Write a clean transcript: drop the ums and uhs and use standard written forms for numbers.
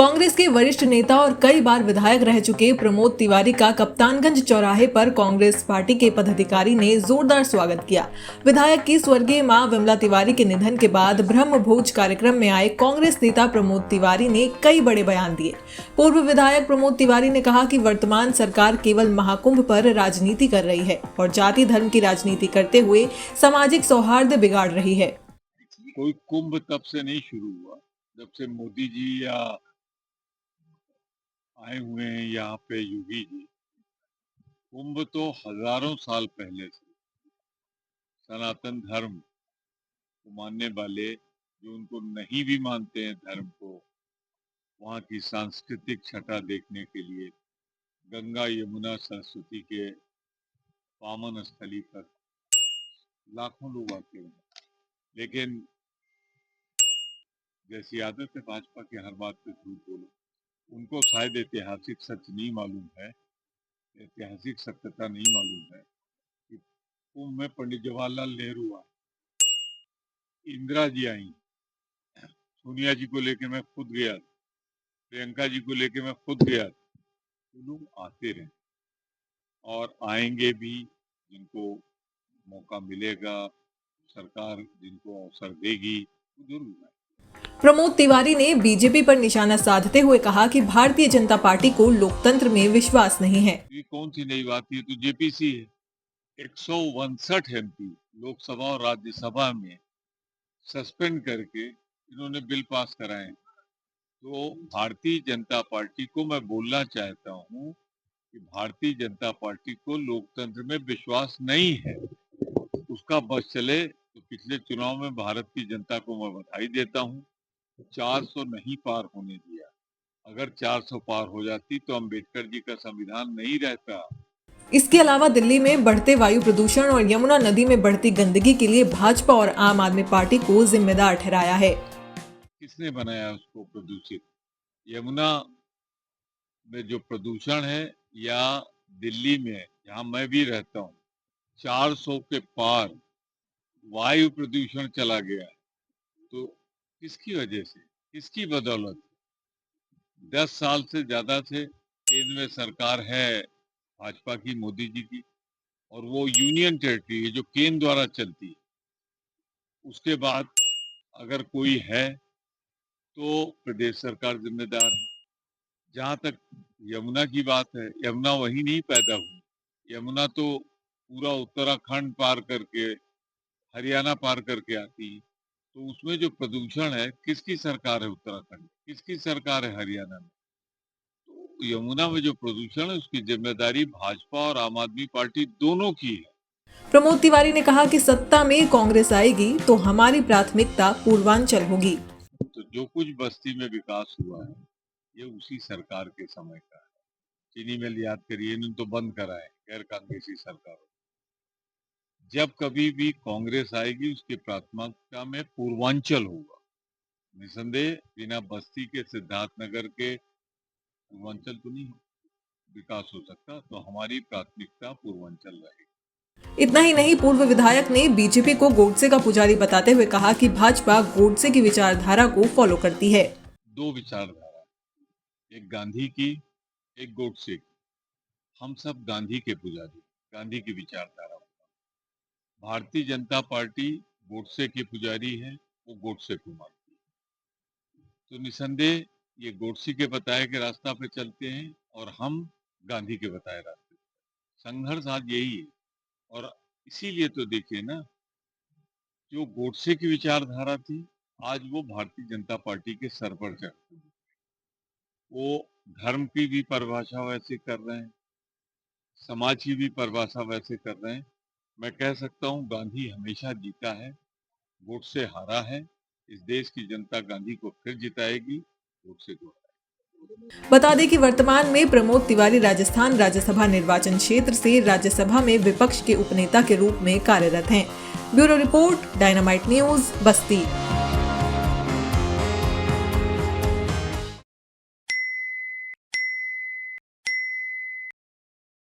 कांग्रेस के वरिष्ठ नेता और कई बार विधायक रह चुके प्रमोद तिवारी का कप्तानगंज चौराहे पर कांग्रेस पार्टी के पदाधिकारी ने जोरदार स्वागत किया। विधायक की स्वर्गीय मां विमला तिवारी के निधन के बाद ब्रह्म भोज कार्यक्रम में आए कांग्रेस नेता प्रमोद तिवारी ने कई बड़े बयान दिए। पूर्व विधायक प्रमोद तिवारी ने कहा कि वर्तमान सरकार केवल महाकुंभ पर राजनीति कर रही है और जाति धर्म की राजनीति करते हुए सामाजिक सौहार्द बिगाड़ रही है। कोई कुंभ तब से नहीं शुरू हुआ जब से मोदी जी या आए हुए हैं यहाँ पे योगी जी। कुंभ तो हजारों साल पहले से सनातन धर्म को मानने वाले, जो उनको नहीं भी मानते हैं धर्म को, वहाँ की सांस्कृतिक छटा देखने के लिए गंगा यमुना सरस्वती के पावन स्थली पर लाखों लोग आते हैं। लेकिन जैसी आदत है भाजपा की, हर बात पे झूठ बोलो। उनको शायद ऐतिहासिक सच नहीं मालूम है, ऐतिहासिक सत्यता नहीं मालूम है कि कुंभ में पंडित जवाहरलाल नेहरू आए, इंदिरा जी आई, सोनिया जी को लेके मैं खुद गया, प्रियंका जी को लेके मैं खुद गया। तो लोग आते रहे और आएंगे भी, जिनको मौका मिलेगा, सरकार जिनको अवसर देगी वो जरूर आए। प्रमोद तिवारी ने बीजेपी पर निशाना साधते हुए कहा कि भारतीय जनता पार्टी को लोकतंत्र में विश्वास नहीं है। ये कौन सी नई बात है, तो जेपीसी है। 159 एमपी लोकसभा और राज्यसभा में सस्पेंड करके इन्होंने बिल पास कराए। तो भारतीय जनता पार्टी को मैं बोलना चाहता हूँ कि भारतीय जनता पार्टी को लोकतंत्र में विश्वास नहीं है। उसका बस चले तो पिछले चुनाव में भारत की जनता को मैं बधाई देता हूँ, 400 नहीं पार होने दिया। अगर 400 पार हो जाती तो अम्बेडकर जी का संविधान नहीं रहता। इसके अलावा दिल्ली में बढ़ते वायु प्रदूषण और यमुना नदी में बढ़ती गंदगी के लिए भाजपा और आम आदमी पार्टी को जिम्मेदार ठहराया है। किसने बनाया उसको प्रदूषित? यमुना में जो प्रदूषण है या दिल्ली में जहाँ मैं भी रहता हूँ 400 के पार वायु प्रदूषण चला गया। तो किसकी वजह से, किसकी बदौलत? 10 साल से ज्यादा से केंद्र में सरकार है भाजपा की, मोदी जी की, और वो यूनियन टेरिटरी है जो केंद्र द्वारा चलती है। उसके बाद अगर कोई है तो प्रदेश सरकार जिम्मेदार है। जहाँ तक यमुना की बात है, यमुना वही नहीं पैदा हुई, यमुना तो पूरा उत्तराखंड पार करके हरियाणा पार करके आती है। तो उसमें जो प्रदूषण है, किसकी सरकार है उत्तराखंड, किसकी सरकार है हरियाणा में? तो यमुना में जो प्रदूषण है उसकी जिम्मेदारी भाजपा और आम आदमी पार्टी दोनों की है। प्रमोद तिवारी ने कहा कि सत्ता में कांग्रेस आएगी तो हमारी प्राथमिकता पूर्वांचल होगी। तो जो कुछ बस्ती में विकास हुआ है ये उसी सरकार के समय का है। चीनी मिल याद करिए, इन्होंने तो बंद कराए, गैर कांग्रेसी सरकारों। जब कभी भी कांग्रेस आएगी उसकी प्राथमिकता में पूर्वांचल होगा। निसंदेह बिना बस्ती के, सिद्धार्थनगर के पूर्वांचल तो नहीं विकास हो सकता। तो हमारी प्राथमिकता पूर्वांचल रहेगी। इतना ही नहीं, पूर्व विधायक ने बीजेपी को गोडसे का पुजारी बताते हुए कहा कि भाजपा गोडसे की विचारधारा को फॉलो करती है। दो विचारधारा, एक गांधी की, एक गोडसे की। हम सब गांधी के पुजारी, गांधी की विचारधारा। भारतीय जनता पार्टी गोडसे के पुजारी है, वो गोडसे को मानती है। तो निसंदेह ये गोडसे के बताए के रास्ता पे चलते हैं और हम गांधी के बताए रास्ते पे। संघर्ष आज यही है। और इसीलिए तो देखिए ना, जो गोडसे की विचारधारा थी आज वो भारतीय जनता पार्टी के सर पर चढ़ती है। वो धर्म की भी परिभाषा वैसे कर रहे हैं, समाज की भी परिभाषा वैसे कर रहे हैं। मैं कह सकता हूँ गांधी हमेशा जीता है, गोडसे हारा है। इस देश की जनता गांधी को फिर जिताएगी, गोडसे को। बता दें कि वर्तमान में प्रमोद तिवारी राजस्थान राज्यसभा निर्वाचन क्षेत्र से राज्यसभा में विपक्ष के उपनेता के रूप में कार्यरत हैं। ब्यूरो रिपोर्ट, डायनामाइट न्यूज, बस्ती।